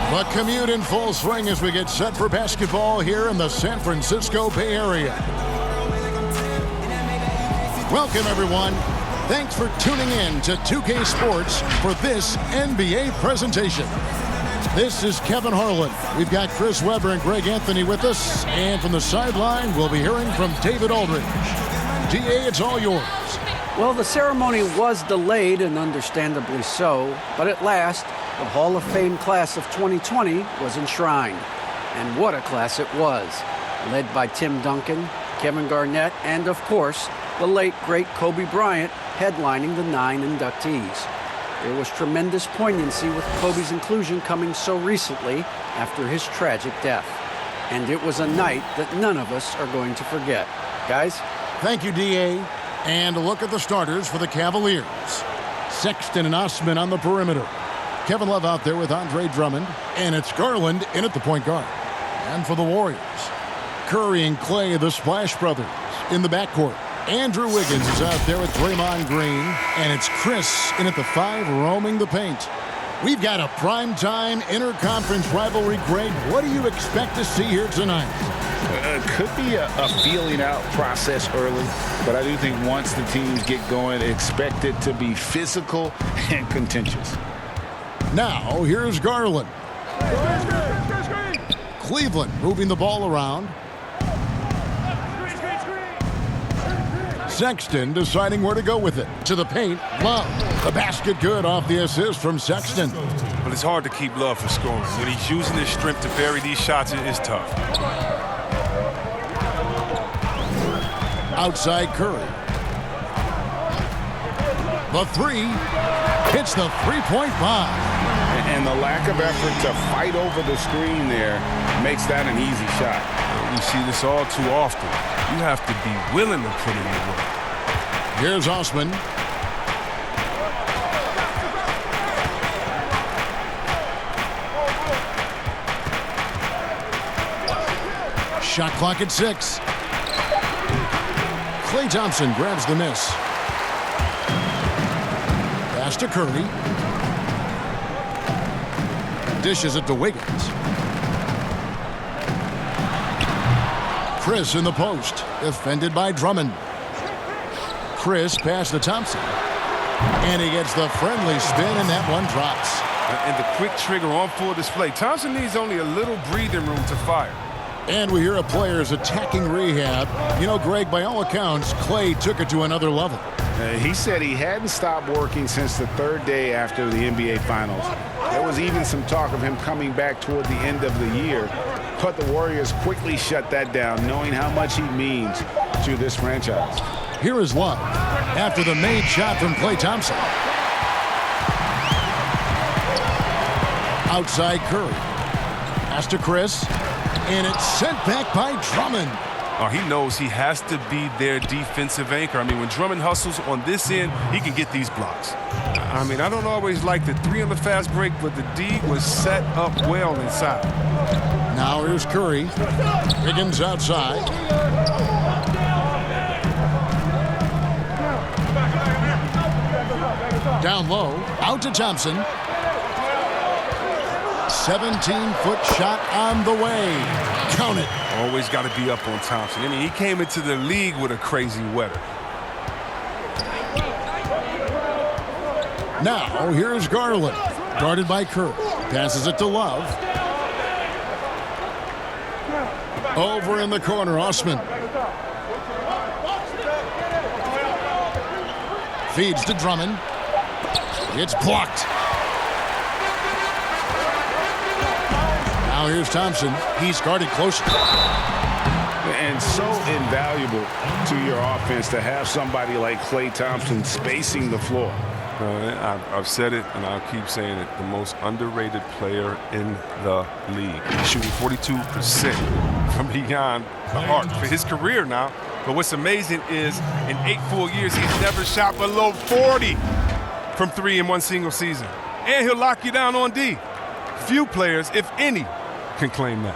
The commute in full swing as we get set for basketball here in the San Francisco Bay Area. Welcome, everyone. Thanks for tuning in to 2K Sports for this NBA presentation. This is Kevin Harlan. We've got Chris Webber and Greg Anthony with us. And from the sideline, we'll be hearing from David Aldridge. DA, it's all yours. Well, the ceremony was delayed, and understandably so, but at last, the Hall of Fame class of 2020 was enshrined. And what a class it was. Led by Tim Duncan, Kevin Garnett, and of course, the late, great Kobe Bryant headlining the 9 inductees. There was tremendous poignancy with Kobe's inclusion coming so recently after his tragic death. And it was a night that none of us are going to forget. Guys? Thank you, DA. And a look at the starters for the Cavaliers. Sexton and Osman on the perimeter. Kevin Love out there with Andre Drummond. And it's Garland in at the point guard. And for the Warriors, Curry and Clay, the Splash Brothers, in the backcourt. Andrew Wiggins is out there with Draymond Green. And it's Chris in at the 5 roaming the paint. We've got a primetime interconference rivalry, Greg. What do you expect to see here tonight? Could be a feeling out process early, but I do think once the teams get going, expect it to be physical and contentious. Now, here's Garland. Cleveland moving the ball around. Sexton deciding where to go with it. To the paint, Love. The basket good off the assist from Sexton. But it's hard to keep Love from scoring. When he's using his strength to bury these shots, it's tough. Outside Curry. The 3 hits the three-point bomb. And the lack of effort to fight over the screen there makes that an easy shot. We see this all too often. You have to be willing to put in the work. Here's Osman. Shot clock at 6. Klay Thompson grabs the miss. Pass to Curry. Dishes it to Wiggins. Chris in the post. Defended by Drummond. Chris pass to Thompson. And he gets the friendly spin, and that one drops. And the quick trigger on full display. Thompson needs only a little breathing room to fire. And we hear a player's attacking rehab. You know, Greg, by all accounts, Klay took it to another level. He said he hadn't stopped working since the 3rd day after the NBA Finals. There was even some talk of him coming back toward the end of the year. But the Warriors quickly shut that down, knowing how much he means to this franchise. Here is Love after the made shot from Klay Thompson. Outside Curry. Pass to Chris. And it's sent back by Drummond. Oh, he knows he has to be their defensive anchor. I mean, when Drummond hustles on this end, he can get these blocks. I mean, I don't always like the 3 on the fast break, but the D was set up well inside. Now here's Curry. Wiggins outside. Down low. Out to Thompson. 17-foot shot on the way. Count it. Always got to be up on Thompson. I mean, he came into the league with a crazy weather. Now, here's Garland. Guarded by Curry. Passes it to Love. Over in the corner, Osman. Feeds to Drummond. It's blocked. Now here's Thompson. He's guarded closely. And so invaluable to your offense to have somebody like Klay Thompson spacing the floor. I've said it, and I'll keep saying it. The most underrated player in the league. Shooting 42% from beyond the arc for his career now. But what's amazing is in 8 full years, he's never shot below 40 from 3 in one single season. And he'll lock you down on D. Few players, if any, can claim that.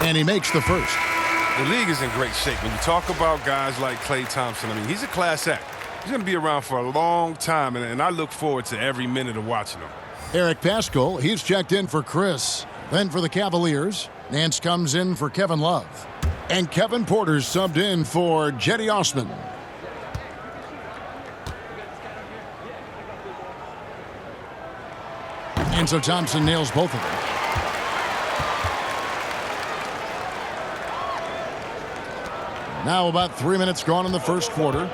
And he makes the first. The league is in great shape. When you talk about guys like Klay Thompson, I mean, he's a class act. He's going to be around for a long time, and I look forward to every minute of watching him. Eric Pascal, he's checked in for Chris. Then for the Cavaliers, Nance comes in for Kevin Love. And Kevin Porter's subbed in for Jetty Osman. And so Thompson nails both of them. Now about 3 minutes gone in the first quarter.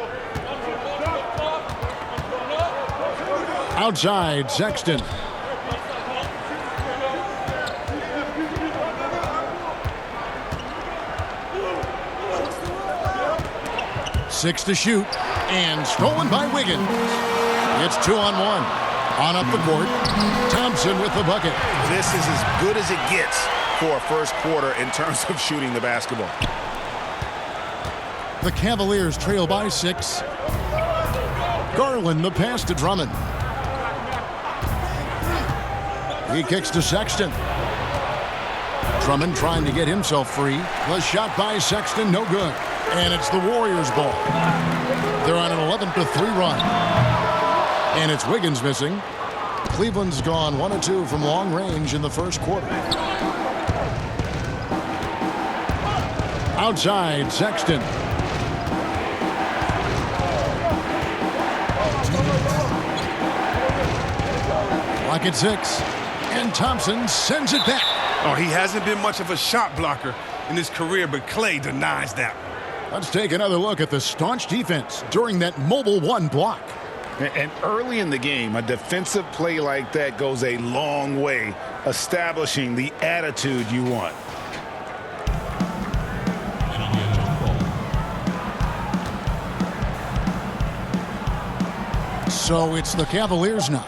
Outside, Sexton. Six to shoot, and stolen by Wiggins. It's 2-on-1. On up the court, Thompson with the bucket. This is as good as it gets for a first quarter in terms of shooting the basketball. The Cavaliers trail by 6. Garland the pass to Drummond. He kicks to Sexton. Drummond trying to get himself free. The shot by Sexton, no good. And it's the Warriors' ball. They're on an 11-3 run. And it's Wiggins missing. Cleveland's gone 1 of 2 from long range in the first quarter. Outside, Sexton. Clock at 6. And Thompson sends it back. Oh, he hasn't been much of a shot blocker in his career, but Klay denies that. Let's take another look at the staunch defense during that mobile 1 block. And early in the game, a defensive play like that goes a long way, establishing the attitude you want. So it's the Cavaliers now.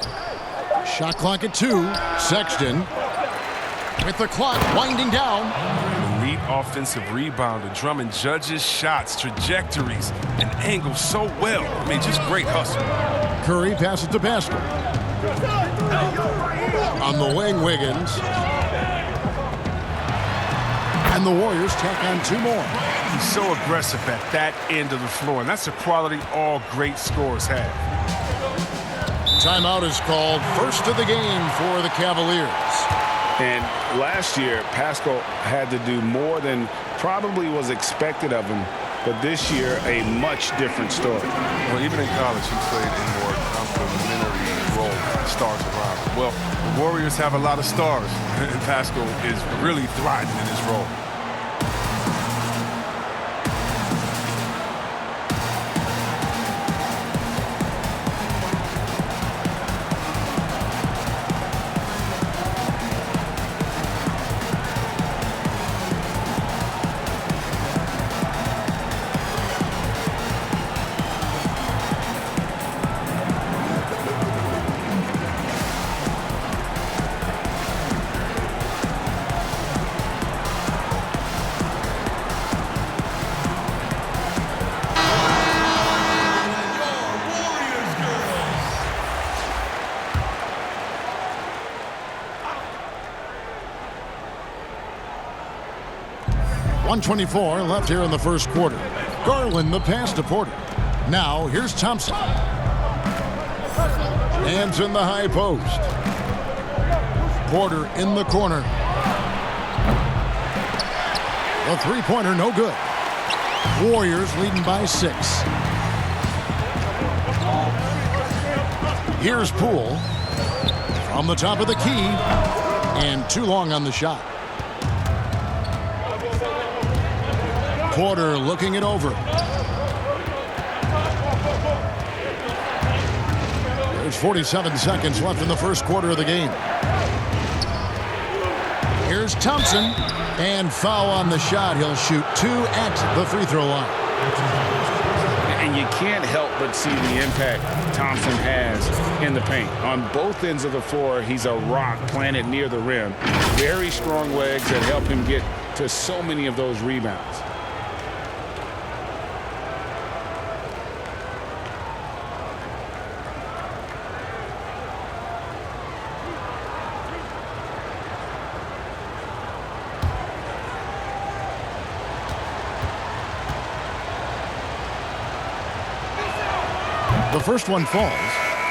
Shot clock at 2. Sexton with the clock winding down. Elite offensive rebounder. Drummond judges shots, trajectories, and angles so well. I mean, just great hustle. Curry passes to Pascal. On the wing, Wiggins. And the Warriors tack on 2 more. He's so aggressive at that end of the floor, and that's a quality all great scorers have. Timeout is called. First of the game for the Cavaliers. And last year, Pascal had to do more than probably was expected of him. But this year, a much different story. Well, even in college, he played a more complementary role with stars around him. Well, the Warriors have a lot of stars, and Pascal is really thriving in his role. .124 left here in the first quarter. Garland the pass to Porter. Now here's Thompson. Hands in the high post. Porter in the corner. The three-pointer no good. Warriors leading by 6. Here's Poole from the top of the key, and too long on the shot. Porter looking it over. There's 47 seconds left in the first quarter of the game. Here's Thompson, and foul on the shot. He'll shoot 2 at the free throw line. And you can't help but see the impact Thompson has in the paint. On both ends of the floor, he's a rock planted near the rim. Very strong legs that help him get to so many of those rebounds. first one falls.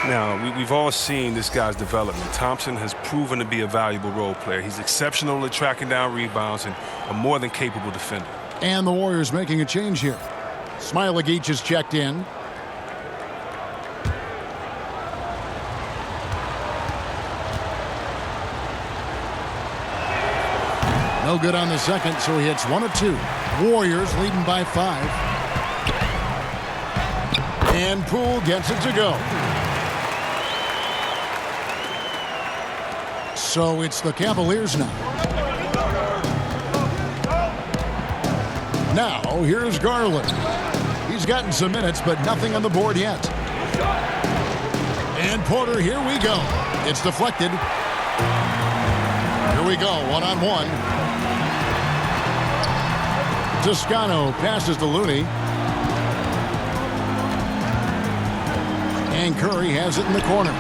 Now, we've all seen this guy's development. Thompson has proven to be a valuable role player. He's exceptional at tracking down rebounds and a more than capable defender. And the Warriors making a change here. Smailagic is checked in. No good on the second, so he hits 1 of 2. Warriors leading by 5. And Poole gets it to go. So it's the Cavaliers now. Now, here's Garland. He's gotten some minutes, but nothing on the board yet. And Porter, here we go. It's deflected. Here we go, one-on-one. Toscano passes to Looney. And Curry has it in the corner.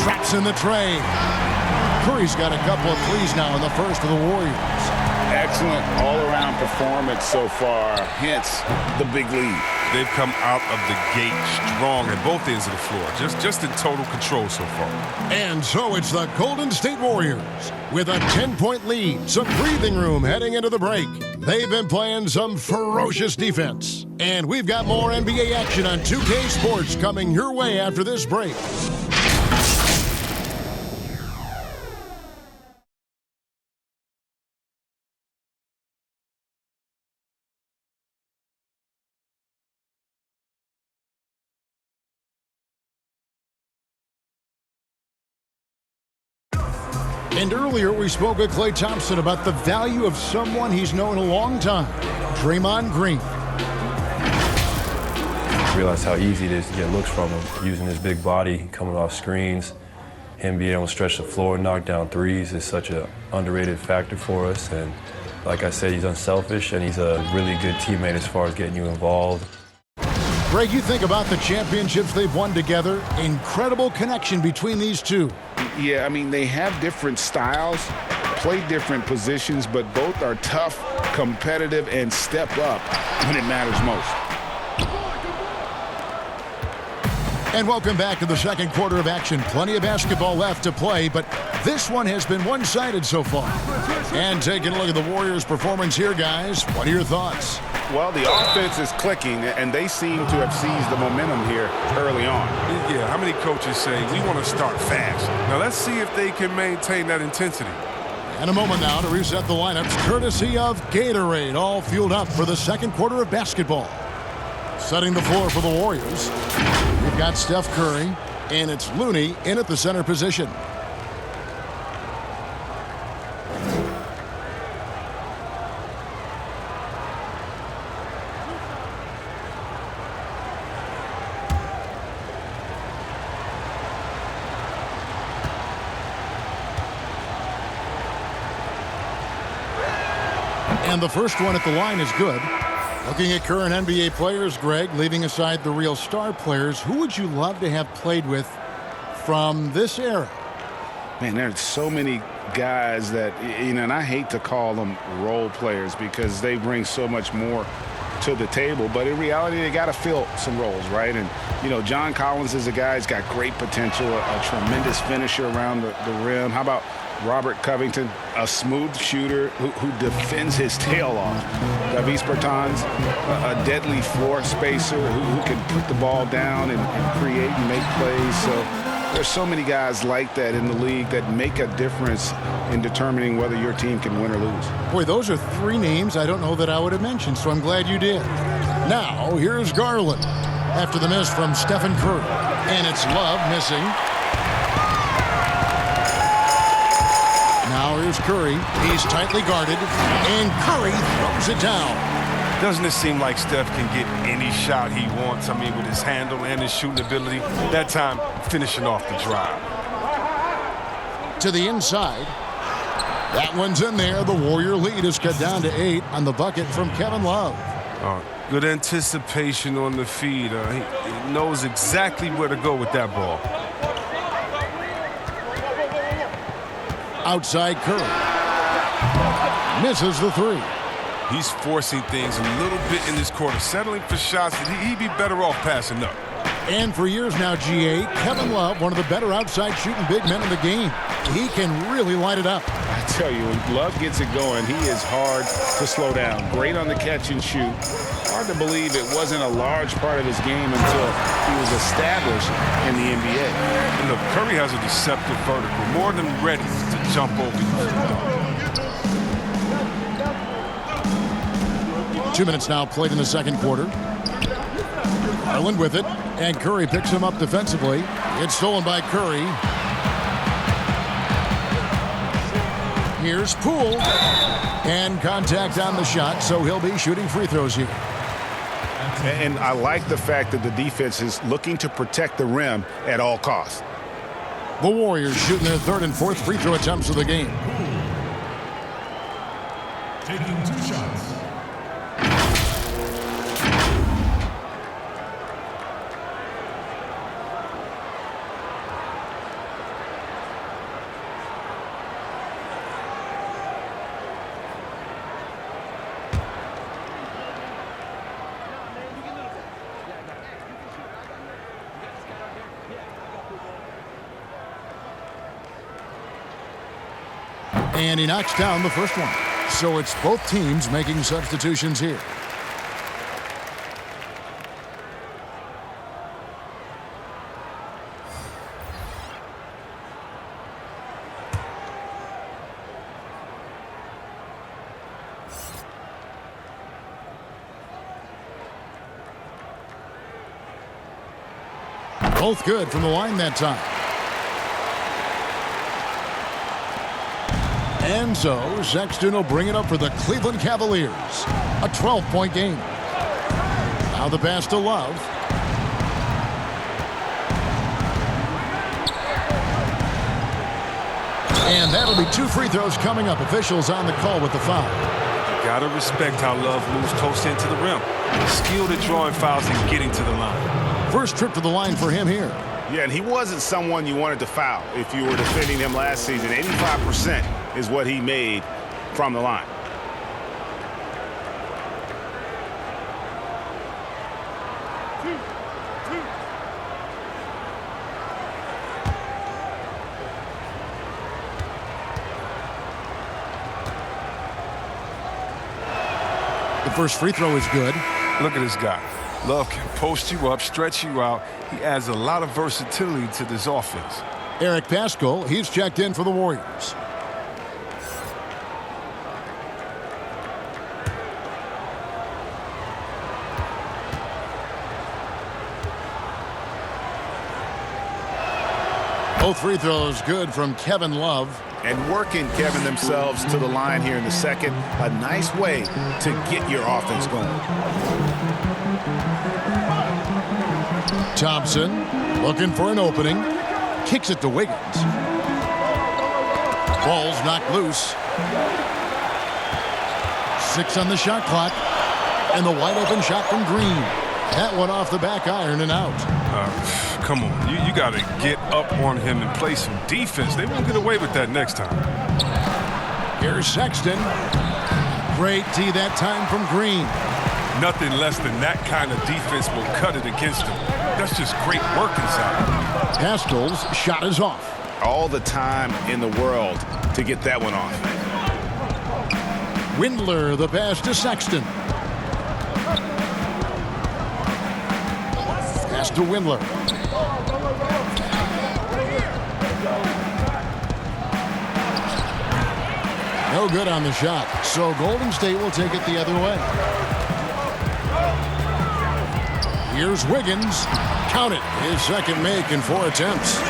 Traps in the tray. Curry's got a couple of threes now in the first for the Warriors. Excellent all-around performance so far, hence the big lead. They've come out of the gate strong at both ends of the floor, just in total control so far. And so it's the Golden State Warriors with a 10-point lead, some breathing room heading into the break. They've been playing some ferocious defense. And we've got more NBA action on 2K Sports coming your way after this break. And earlier we spoke with Klay Thompson about the value of someone he's known a long time, Draymond Green. Realize how easy it is to get looks from him, using his big body, coming off screens. Him being able to stretch the floor, knock down threes is such an underrated factor for us. And like I said, he's unselfish and he's a really good teammate as far as getting you involved. Greg, you think about the championships they've won together, incredible connection between these two. Yeah, I mean, they have different styles, play different positions, but both are tough, competitive, and step up when it matters most. And welcome back to the second quarter of action. Plenty of basketball left to play, but this one has been one-sided so far. And taking a look at the Warriors' performance here, guys, what are your thoughts? Well, the offense is clicking, and they seem to have seized the momentum here early on. Yeah, how many coaches say, we want to start fast? Now, let's see if they can maintain that intensity. And a moment now to reset the lineups, courtesy of Gatorade, all fueled up for the second quarter of basketball. Setting the floor for the Warriors, we've got Steph Curry, and it's Looney in at the center position. And the first one at the line is good. Looking at current NBA players, Greg, leaving aside the real star players, who would you love to have played with from this era? Man, there's so many guys that, you know, and I hate to call them role players because they bring so much more to the table. But in reality, they got to fill some roles, right? And, you know, John Collins is a guy who's got great potential, a tremendous finisher around the rim. How about Robert Covington, a smooth shooter who defends his tail off. Davis Bertans, a deadly floor spacer who can put the ball down and create and make plays. So there's so many guys like that in the league that make a difference in determining whether your team can win or lose. Boy, those are three names I don't know that I would have mentioned, so I'm glad you did. Now, here's Garland after the miss from Stephen Curry. And it's Love missing. Now here's Curry. He's tightly guarded, and Curry throws it down. Doesn't it seem like Steph can get any shot he wants? I mean, with his handle and his shooting ability. That time, finishing off the drive. To the inside. That one's in there. The Warrior lead is cut down to 8 on the bucket from Kevin Love. Good anticipation on the feed. He knows exactly where to go with that ball. Outside Curry. Misses the three. He's forcing things a little bit in this quarter, settling for shots that he'd be better off passing up. And for years now, GA, Kevin Love, one of the better outside shooting big men in the game. He can really light it up. I tell you, when Love gets it going, he is hard to slow down. Great on the catch and shoot. Hard to believe it wasn't a large part of his game until he was established in the NBA. And look, Curry has a deceptive vertical, more than ready to jump over you. 2 minutes now played in the second quarter. Garland with it, and Curry picks him up defensively. It's stolen by Curry. Here's Poole. And contact on the shot, so he'll be shooting free throws here. And I like the fact that the defense is looking to protect the rim at all costs. The Warriors shooting their third and fourth free throw attempts of the game. Taking 2 shots. And he knocks down the first one. So it's both teams making substitutions here. Both good from the line that time. And so Sexton will bring it up for the Cleveland Cavaliers. A 12-point game. Now the pass to Love. And that'll be 2 free throws coming up. Officials on the call with the foul. You gotta respect how Love moves close into the rim. Skilled at drawing fouls and getting to the line. First trip to the line for him here. Yeah, and he wasn't someone you wanted to foul if you were defending him last season. 85% is what he made from the line. The first free throw is good. Look at this guy. Love can post you up, stretch you out. He adds a lot of versatility to this offense. Eric Paschall, he's checked in for the Warriors. Both free throws good from Kevin Love. And working Kevin themselves to the line here in the second. A nice way to get your offense going. Thompson looking for an opening. Kicks it to Wiggins. Ball's knocked loose. 6 on the shot clock. And the wide open shot from Green. That one off the back iron and out. Come on, you got to get up on him and play some defense. They won't get away with that next time. Here's Sexton. Great D that time from Green. Nothing less than that kind of defense will cut it against him. That's just great work inside. Paschall's shot is off. All the time in the world to get that one off. Windler, the pass to Sexton. Pass to Windler. No good on the shot. So Golden State will take it the other way. Here's Wiggins. Count it. His second make in 4 attempts.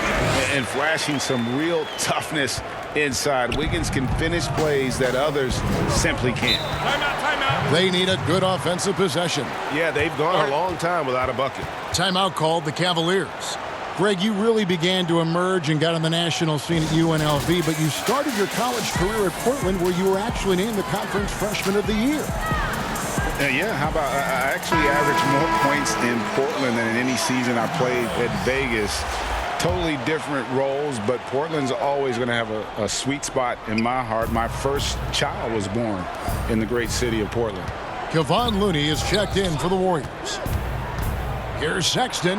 And flashing some real toughness inside. Wiggins can finish plays that others simply can't. Timeout. They need a good offensive possession. Yeah, they've gone a long time without a bucket. Timeout called the Cavaliers. Greg, you really began to emerge and got on the national scene at UNLV, but you started your college career at Portland where you were actually named the Conference Freshman of the Year. Yeah, how about I actually averaged more points in Portland than in any season I played at Vegas. Totally different roles, but Portland's always going to have a sweet spot in my heart. My first child was born in the great city of Portland. Kevon Looney is checked in for the Warriors. Here's Sexton.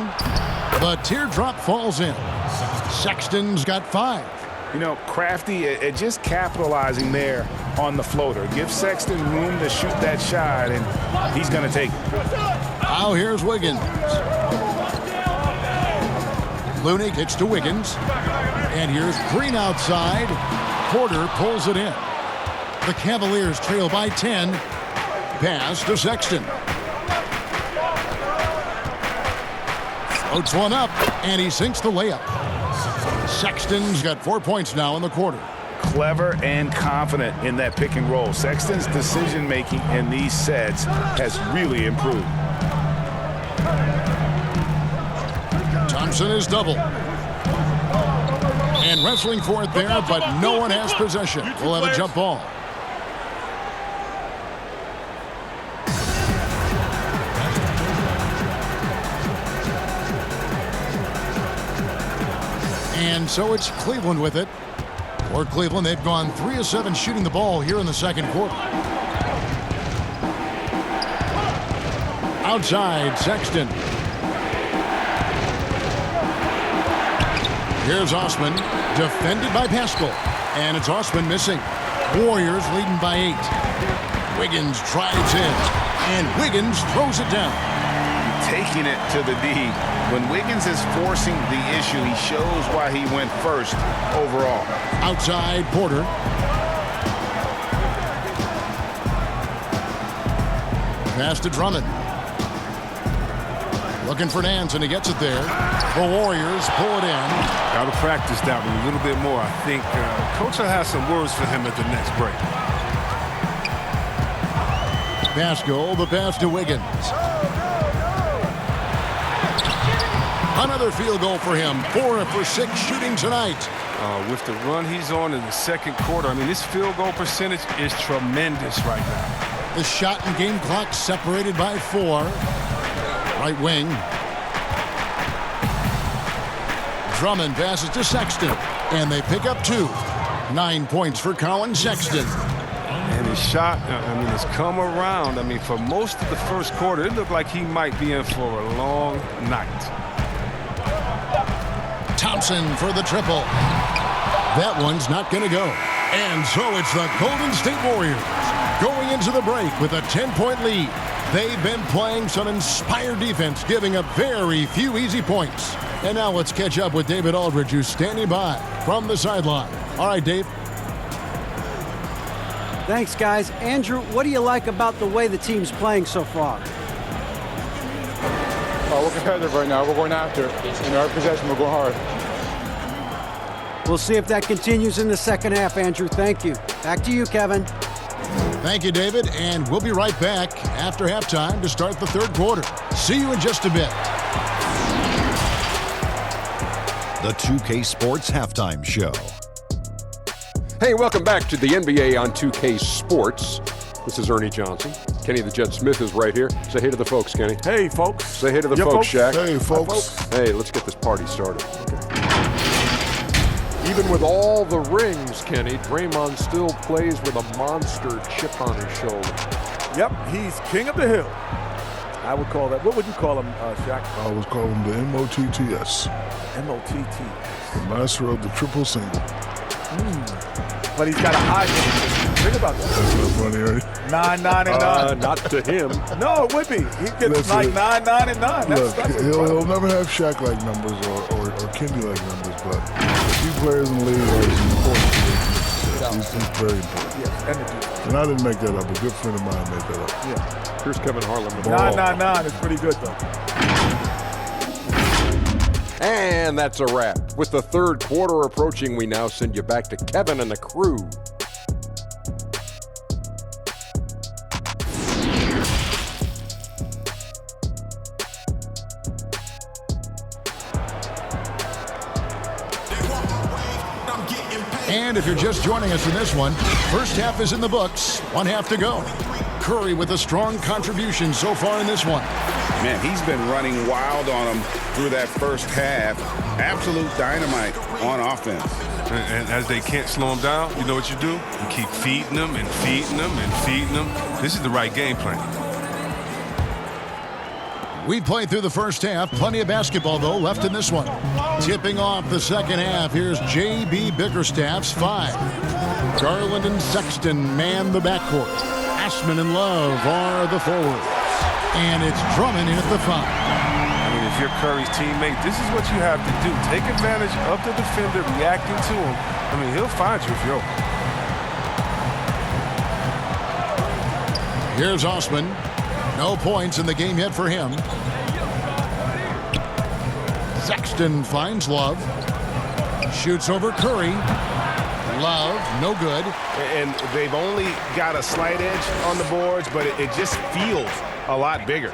The teardrop falls in. Sexton's got 5. You know, Crafty at just capitalizing there on the floater. Give Sexton room to shoot that shot, and he's going to take it. Now here's Wiggins. Looney kicks to Wiggins. And here's Green outside. Porter pulls it in. The Cavaliers trail by 10. Pass to Sexton. Floats one up, and he sinks the layup. Sexton's got 4 points now in the quarter. Clever and confident in that pick and roll. Sexton's decision-making in these sets has really improved. Thompson is doubled. And wrestling for it there, but no one has possession. We'll have a jump ball. And so it's Cleveland with it. For Cleveland, they've gone 3 of 7 shooting the ball here in the second quarter. Outside, Sexton. Here's Osman, defended by Pascal. And it's Osman missing. Warriors leading by 8. Wiggins drives in, and Wiggins throws it down. Taking it to the D. When Wiggins is forcing the issue, he shows why he went first overall. Outside, Porter. Pass to Drummond. Looking for Nance, and he gets it there. The Warriors pull it in. Got to practice that one a little bit more. I think Coach will have some words for him at the next break. Pascal, the pass to Wiggins. Another field goal for him. 4 for 6 shooting tonight. With the run he's on in the second quarter, I mean, this field goal percentage is tremendous right now. The shot and game clock separated by 4. Right wing. Drummond passes to Sexton, and they pick up 2. 9 points for Colin Sexton. And his shot, I mean, has come around. I mean, for most of the first quarter, it looked like he might be in for a long night. Thompson for the triple. That one's not going to go. And so it's the Golden State Warriors going into the break with a 10-point lead. They've been playing some inspired defense, giving up very few easy points. And now let's catch up with David Aldridge, who's standing by from the sideline. All right, Dave. Thanks, guys. Andrew, what do you like about the way the team's playing so far? We're competitive right now. We're going after it. In our possession, we're going hard. We'll see if that continues in the second half, Andrew. Thank you. Back to you, Kevin. Thank you, David. And we'll be right back after halftime to start the third quarter. See you in just a bit. The 2K Sports Halftime Show. Hey, welcome back to the NBA on 2K Sports. This is Ernie Johnson. Kenny the Jet Smith is right here. Say hey to the folks, Kenny. Hey, folks. Say hey to the folks, Shaq. Hey, folks. Hey, let's get this party started. Okay. Even with all the rings, Kenny, Draymond still plays with a monster chip on his shoulder. Yep, he's king of the hill. I would call that. What would you call him, Shaq? I would call him the MOTTS. MOTT. The master of the triple single. But he's got a high name. Think about that. That's not funny, right? 9, 9, and 9. Not to him. No, it would be. He gets like 9, 9, and 9. Look, he'll never have Shaq-like numbers or Kenny-like numbers, but few players in the league are as important. He's very important. Yes, and I didn't make that up. A good friend of mine made that up. Yeah. Here's Kevin Harlan. 9, 9, 9 is pretty good, though. And that's a wrap. With the third quarter approaching, we now send you back to Kevin and the crew. And if you're just joining us in this one, first half is in the books. 1 half to go. Curry with a strong contribution so far in this one. Man, he's been running wild on him through that first half. Absolute dynamite on offense. And as they can't slow him down, you know what you do? You keep feeding them and feeding them and feeding them. This is the right game plan. We played through the first half. Plenty of basketball, though, left in this one. Tipping off the second half, here's J.B. Bickerstaff's 5. Garland and Sexton man the backcourt. Ashman and Love are the forwards. And it's Drummond in at the 5. I mean, if you're Curry's teammate, this is what you have to do. Take advantage of the defender reacting to him. I mean, he'll find you if you're open. Here's Osman. No points in the game yet for him. Sexton finds Love. Shoots over Curry. Love, no good. And they've only got a slight edge on the boards, but it just feels a lot bigger.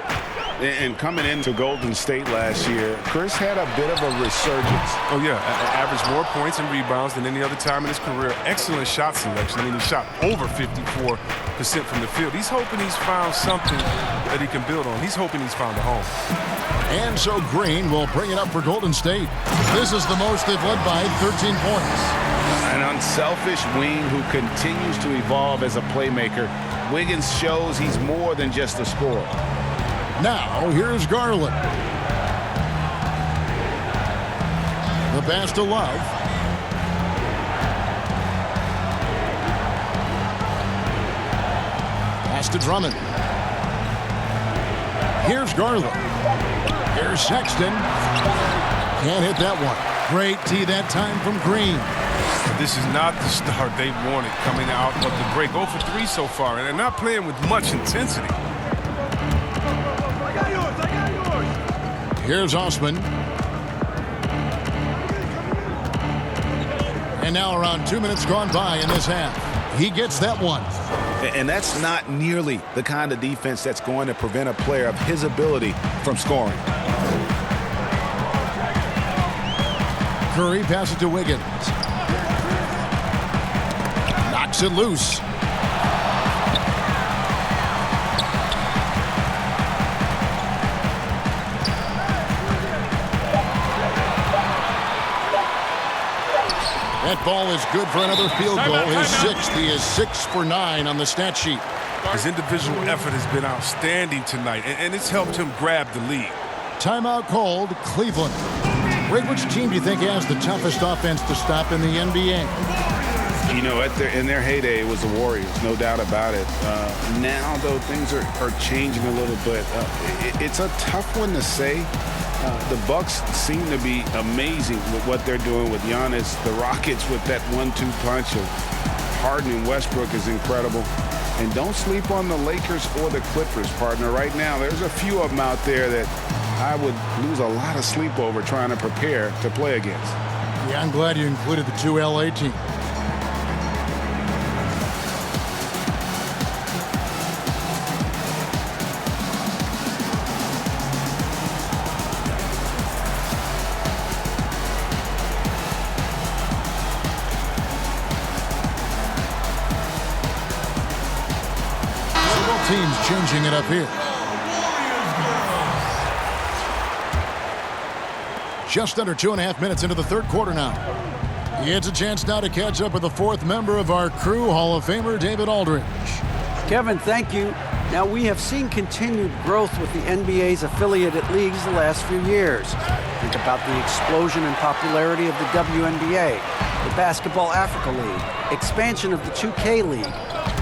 And coming into Golden State last year, Chris had a bit of a resurgence. Oh, yeah. Averaged more points and rebounds than any other time in his career. Excellent shot selection. I mean, he shot over 54% from the field. He's hoping he's found something that he can build on. He's hoping he's found a home. And so Green will bring it up for Golden State. This is the most they've led by, 13 points. An unselfish wing who continues to evolve as a playmaker. Wiggins shows he's more than just a scorer. Now, here's Garland. The pass to Love. Pass to Drummond. Here's Garland. Here's Sexton. Can't hit that one. Great tee that time from Green. This is not the start they wanted coming out of the break. 0 for 3 so far, and they're not playing with much intensity. Here's Osman. And now around 2 minutes gone by in this half. He gets that one. And that's not nearly the kind of defense that's going to prevent a player of his ability from scoring. Curry passes to Wiggins. Knocks it loose. That ball is good for another field goal. His 6th. He is 6 for 9 on the stat sheet. His individual effort has been outstanding tonight, and it's helped him grab the lead. Timeout called Cleveland. Ray, which team do you think has the toughest offense to stop in the NBA? You know, in their heyday, it was the Warriors, no doubt about it. Now, though, things are changing a little bit. It's a tough one to say. The Bucks seem to be amazing with what they're doing with Giannis. The Rockets with that 1-2 punch of Harden and Westbrook is incredible. And don't sleep on the Lakers or the Clippers, partner. Right now, there's a few of them out there that I would lose a lot of sleep over trying to prepare to play against. Yeah, I'm glad you included the 2 LA teams. Teams changing it up here. Just under 2.5 minutes into the third quarter now. It's a chance now to catch up with the 4th member of our crew, Hall of Famer David Aldridge. Kevin, thank you. Now, we have seen continued growth with the NBA's affiliated leagues the last few years. Think about the explosion in popularity of the WNBA, the Basketball Africa League, expansion of the 2K League,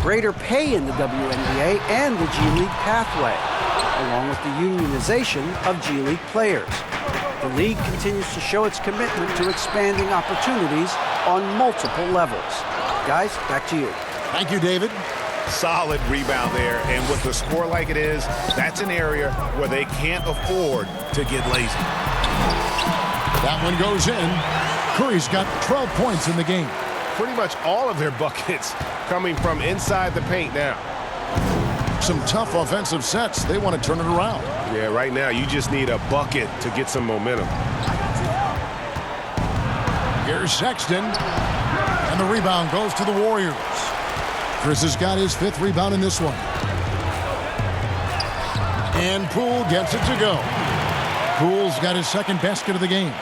greater pay in the WNBA and the G League pathway, along with the unionization of G League players. The league continues to show its commitment to expanding opportunities on multiple levels. Guys, back to you. Thank you, David. Solid rebound there, and with the score like it is, that's an area where they can't afford to get lazy. That one goes in. Curry's got 12 points in the game. Pretty much all of their buckets coming from inside the paint now. Some tough offensive sets. They want to turn it around. Yeah, right now you just need a bucket to get some momentum. Here's Sexton. And the rebound goes to the Warriors. Chris has got his 5th rebound in this one. And Poole gets it to go. Poole's got his 2nd basket of the game.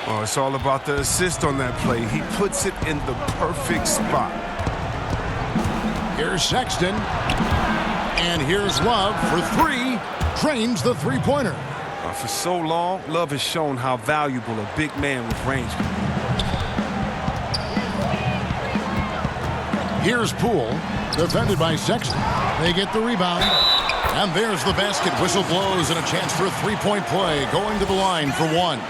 Oh, it's all about the assist on that play. He puts it in the perfect spot. Here's Sexton. And here's Love for 3. Drains the 3-pointer. For so long, Love has shown how valuable a big man with range can be. Here's Poole, defended by Sexton. They get the rebound. And there's the basket. Whistle blows and a chance for a three-point play. Going to the line for one.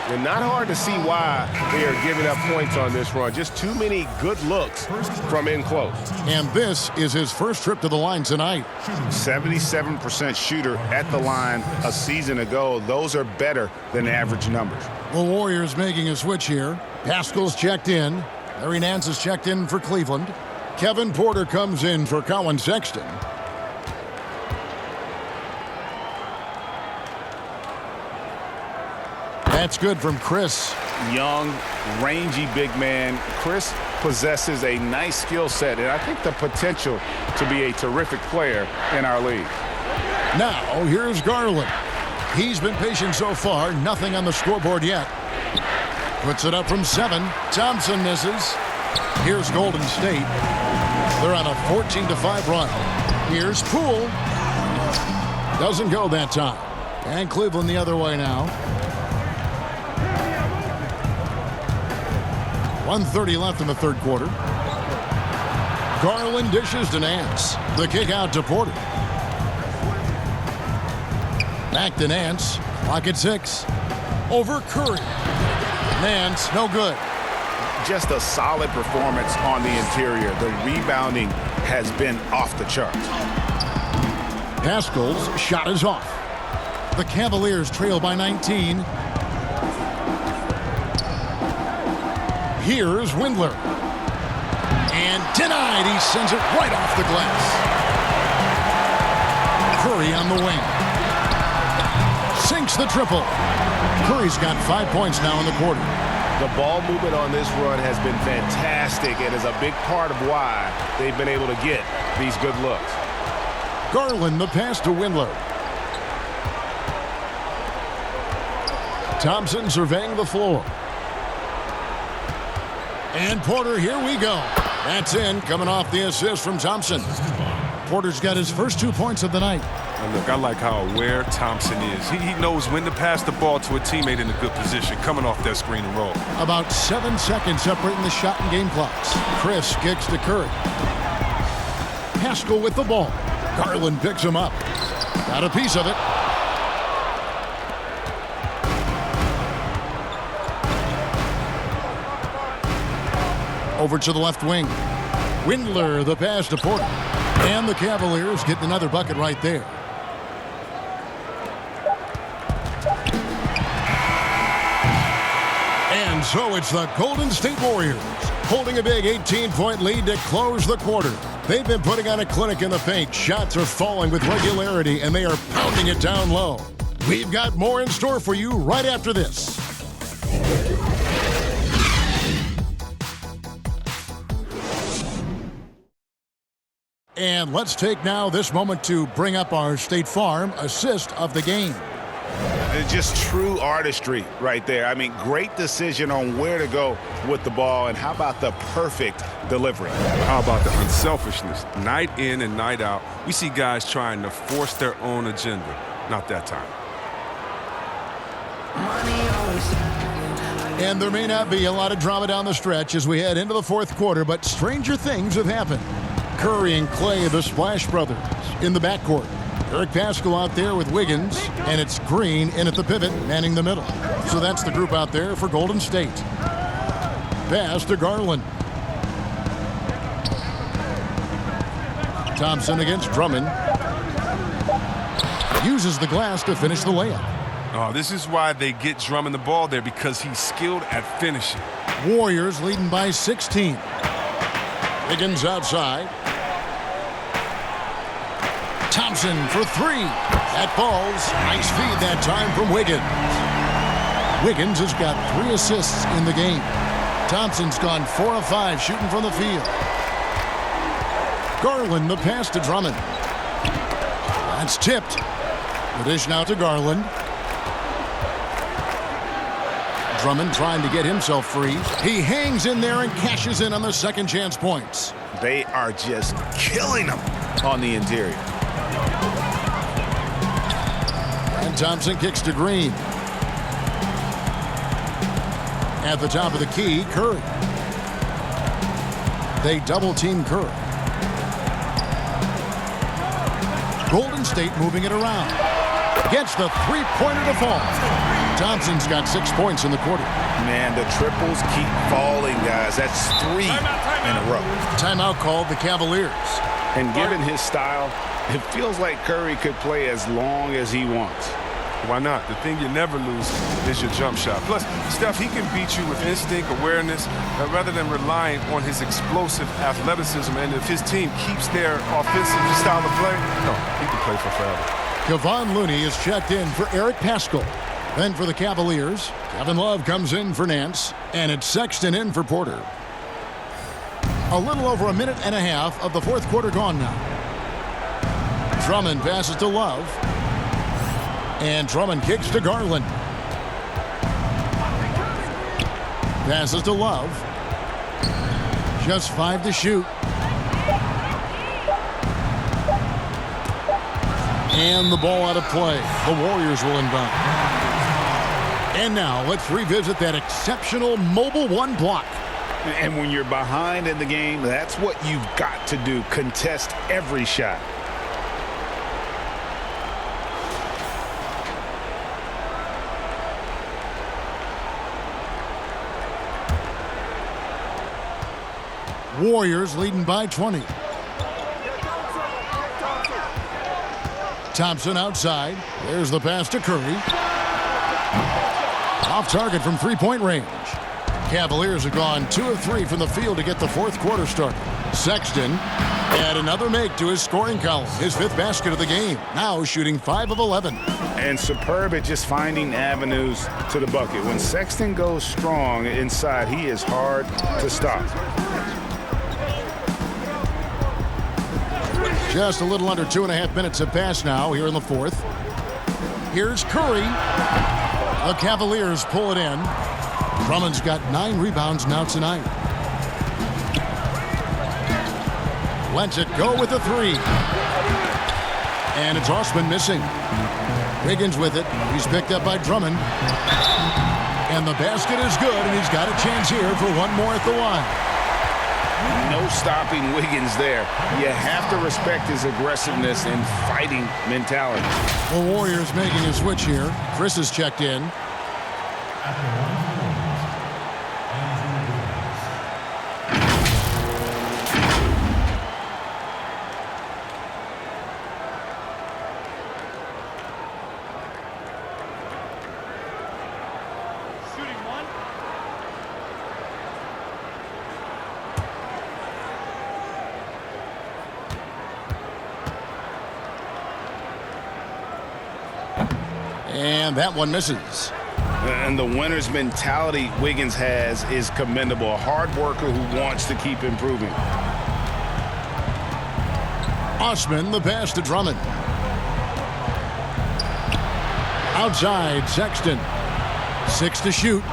And not hard to see why they are giving up points on this run. Just too many good looks from in close. And this is his first trip to the line tonight. 77% shooter at the line a season ago. Those are better than average numbers. The Warriors making a switch here. Pascal's checked in. Larry Nance is checked in for Cleveland. Kevin Porter comes in for Colin Sexton. That's good from Chris. Young, rangy big man. Chris possesses a nice skill set, and I think the potential to be a terrific player in our league. Now, here's Garland. He's been patient so far. Nothing on the scoreboard yet. Puts it up from 7. Thompson misses. Here's Golden State. They're on a 14-5 run. Here's Poole. Doesn't go that time. And Cleveland the other way now. 1:30 left in the third quarter. Garland dishes to Nance. The kick out to Porter. Back to Nance. Clock at 6. Over Curry. Nance, no good. Just a solid performance on the interior. The rebounding has been off the charts. Pascal's shot is off. The Cavaliers trail by 19. Here's Windler. And denied. He sends it right off the glass. Curry on the wing. Sinks the triple. Curry's got 5 points now in the quarter. The ball movement on this run has been fantastic and is a big part of why they've been able to get these good looks. Garland, the pass to Windler. Thompson surveying the floor. And Porter, here we go. That's in, coming off the assist from Thompson. Porter's got his first 2 points of the night. And look, I like how aware Thompson is. He knows when to pass the ball to a teammate in a good position, coming off that screen and roll. About 7 seconds separating the shot and game clocks. Chris kicks to Curry. Pascal with the ball. Garland picks him up. Got a piece of it. Over to the left wing. Windler, the pass to Porter. And the Cavaliers getting another bucket right there. And so it's the Golden State Warriors holding a big 18-point lead to close the quarter. They've been putting on a clinic in the paint. Shots are falling with regularity, and they are pounding it down low. We've got more in store for you right after this. And let's take now this moment to bring up our State Farm assist of the game. It's just true artistry right there. I mean, great decision on where to go with the ball, and how about the perfect delivery? How about the unselfishness? Night in and night out, we see guys trying to force their own agenda. Not that time. And there may not be a lot of drama down the stretch as we head into the fourth quarter, but stranger things have happened. Curry and Clay, the Splash Brothers, in the backcourt. Eric Pascal out there with Wiggins, and it's Green in at the pivot, manning the middle. So that's the group out there for Golden State. Pass to Garland. Thompson against Drummond. Uses the glass to finish the layup. Oh, this is why they get Drummond the ball there, because he's skilled at finishing. Warriors leading by 16. Wiggins outside. Thompson for 3. That falls. Nice feed that time from Wiggins. Wiggins has got 3 assists in the game. Thompson's gone 4 of 5 shooting from the field. Garland, the pass to Drummond. That's tipped. The dish now to Garland. Drummond trying to get himself free. He hangs in there and cashes in on the second chance points. They are just killing them on the interior. And Thompson kicks to Green. At the top of the key, Curry. They double-team Curry. Golden State moving it around. Gets the three-pointer to fall. Thompson's got 6 points in the quarter. Man, the triples keep falling, guys. That's 3 in a row. Timeout called the Cavaliers. And given his style, it feels like Curry could play as long as he wants. Why not? The thing you never lose is your jump shot. Plus, Steph, he can beat you with instinct, awareness, rather than relying on his explosive athleticism. And if his team keeps their offensive style of play, no, he can play for forever. Kevon Looney is checked in for Eric Paschall. Then for the Cavaliers, Kevin Love comes in for Nance, and it's Sexton in for Porter. A little over a minute and a half of the fourth quarter gone now. Drummond passes to Love. And Drummond kicks to Garland. Passes to Love. Just 5 to shoot. And the ball out of play. The Warriors will inbound. And now let's revisit that exceptional mobile one block. And when you're behind in the game, that's what you've got to do. Contest every shot. Warriors leading by 20. Thompson outside. There's the pass to Curry. Off target from three-point range. Cavaliers have gone 2 of 3 from the field to get the fourth quarter started. Sexton had another make to his scoring column. His 5th basket of the game. Now shooting 5 of 11. And superb at just finding avenues to the bucket. When Sexton goes strong inside, he is hard to stop. Just a little under 2.5 minutes have passed now here in the fourth. Here's Curry. The Cavaliers pull it in. Drummond's got 9 rebounds now tonight. Lets it go with a 3. And it's Osman missing. Wiggins with it. He's picked up by Drummond. And the basket is good, and he's got a chance here for one more at the line. No stopping Wiggins there. You have to respect his aggressiveness and fighting mentality. The Warriors making a switch here. Chris is checked in. And that one misses. And the winner's mentality Wiggins has is commendable. A hard worker who wants to keep improving. Osman, the pass to Drummond. Outside, Sexton. 6 to shoot.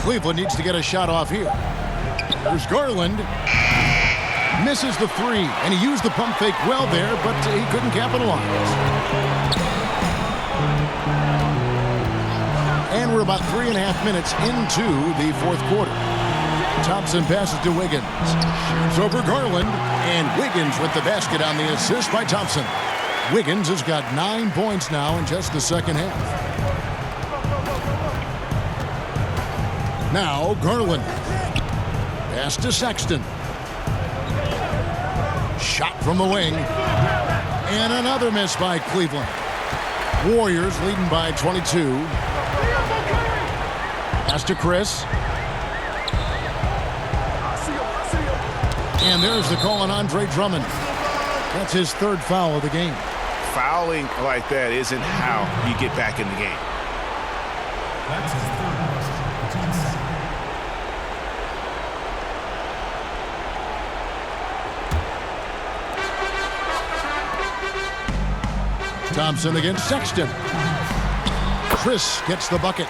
Cleveland needs to get a shot off here. There's Garland. Misses the 3, and he used the pump fake well there, but he couldn't capitalize. And we're about 3.5 minutes into the fourth quarter. Thompson passes to Wiggins. Shoots over Garland, and Wiggins with the basket on the assist by Thompson. Wiggins has got 9 points now in just the second half. Now Garland. Pass to Sexton. Shot from the wing. And another miss by Cleveland. Warriors leading by 22. Pass to Chris. And there's the call on Andre Drummond. That's his 3rd foul of the game. Fouling like that isn't how you get back in the game. That's his 3rd. Thompson against Sexton. Chris gets the bucket.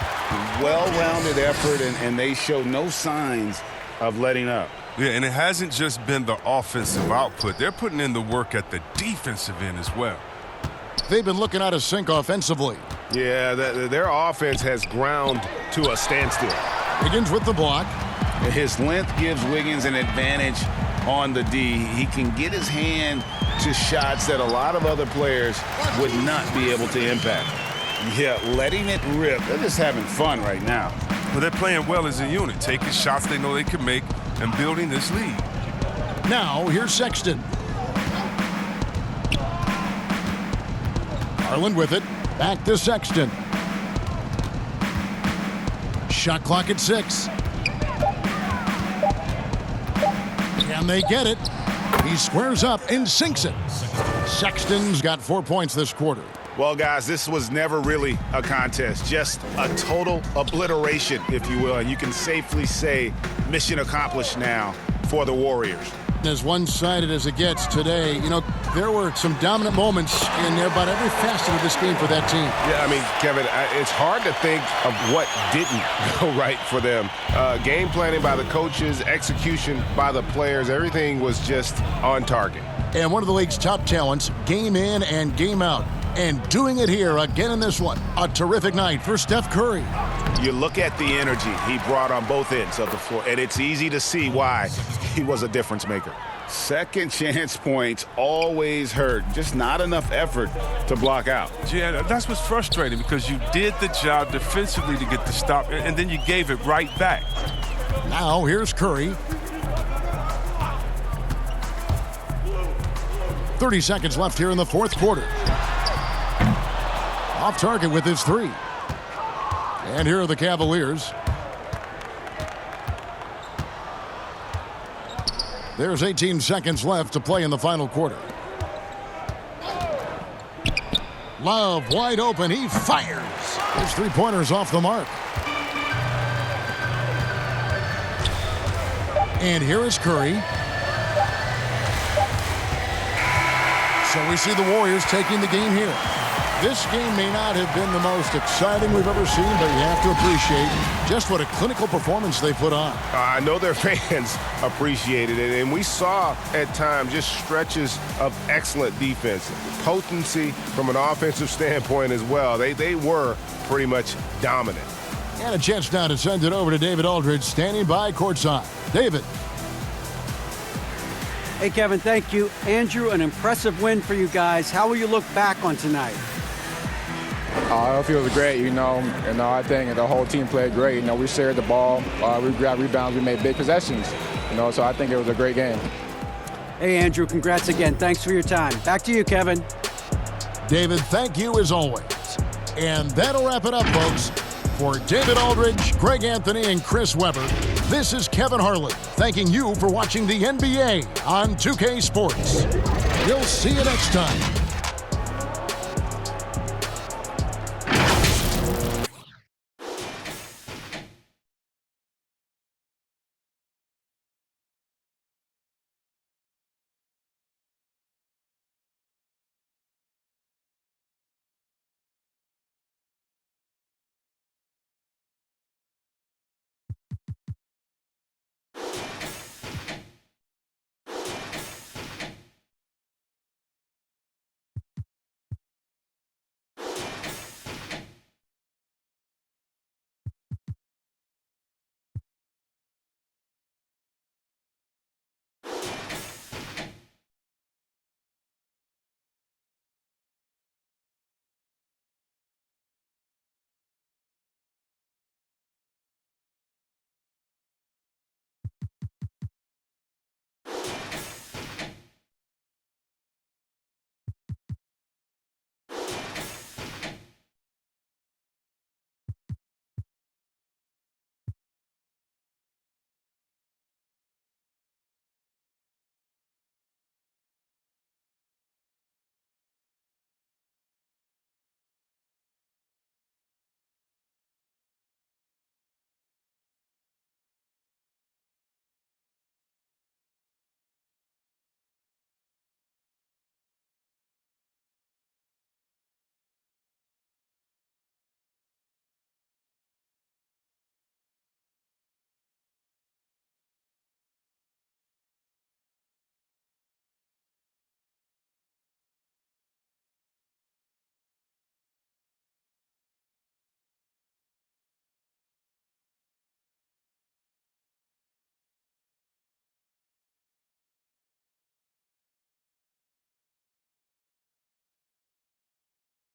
Well-rounded effort, and they show no signs of letting up. Yeah, and it hasn't just been the offensive output. They're putting in the work at the defensive end as well. they've been looking out of sync offensively. Yeah, their offense has ground to a standstill. Wiggins with the block. His length gives Wiggins an advantage on the D. He can get his hand to shots that a lot of other players would not be able to impact. Yeah, letting it rip. They're just having fun right now. But they're playing well as a unit, taking shots they know they can make and building this lead. Now, here's Sexton. Garland with it. Back to Sexton. Shot clock at 6. Can they get it? He squares up and sinks it. Sexton's got 4 points this quarter. Well, guys, this was never really a contest, just a total obliteration, if you will. And you can safely say mission accomplished now for the Warriors. As one-sided as it gets today, you know, there were some dominant moments in about every facet of this game for that team. Yeah, I mean, Kevin, it's hard to think of what didn't go right for them. Game planning by the coaches, execution by the players, everything was just on target. And one of the league's top talents, game in and game out. And doing it here again in this one. A terrific night for Steph Curry. You look at the energy he brought on both ends of the floor, and it's easy to see why he was a difference maker. Second chance points always hurt. Just not enough effort to block out. Yeah, that's what's frustrating because you did the job defensively to get the stop, and then you gave it right back. Now here's Curry. 30 seconds left here in the fourth quarter. Off target with his 3. And here are the Cavaliers. There's 18 seconds left to play in the final quarter. Love wide open. He fires. His 3-pointer's off the mark. And here is Curry. So we see the Warriors taking the game here. This game may not have been the most exciting we've ever seen, but you have to appreciate just what a clinical performance they put on. I know their fans appreciated it, and we saw at times just stretches of excellent defense. Potency from an offensive standpoint as well. They were pretty much dominant. And a chance now to send it over to David Aldridge, standing by courtside. David. Hey, Kevin, thank you. Andrew, an impressive win for you guys. How will you look back on tonight? It feels great, I think the whole team played great. We shared the ball, we grabbed rebounds, we made big possessions, so I think it was a great game. Hey, Andrew, congrats again. Thanks for your time. Back to you, Kevin. David, thank you as always. And that'll wrap it up, folks. For David Aldridge, Greg Anthony, and Chris Webber, this is Kevin Harlan thanking you for watching the NBA on 2K Sports. We'll see you next time.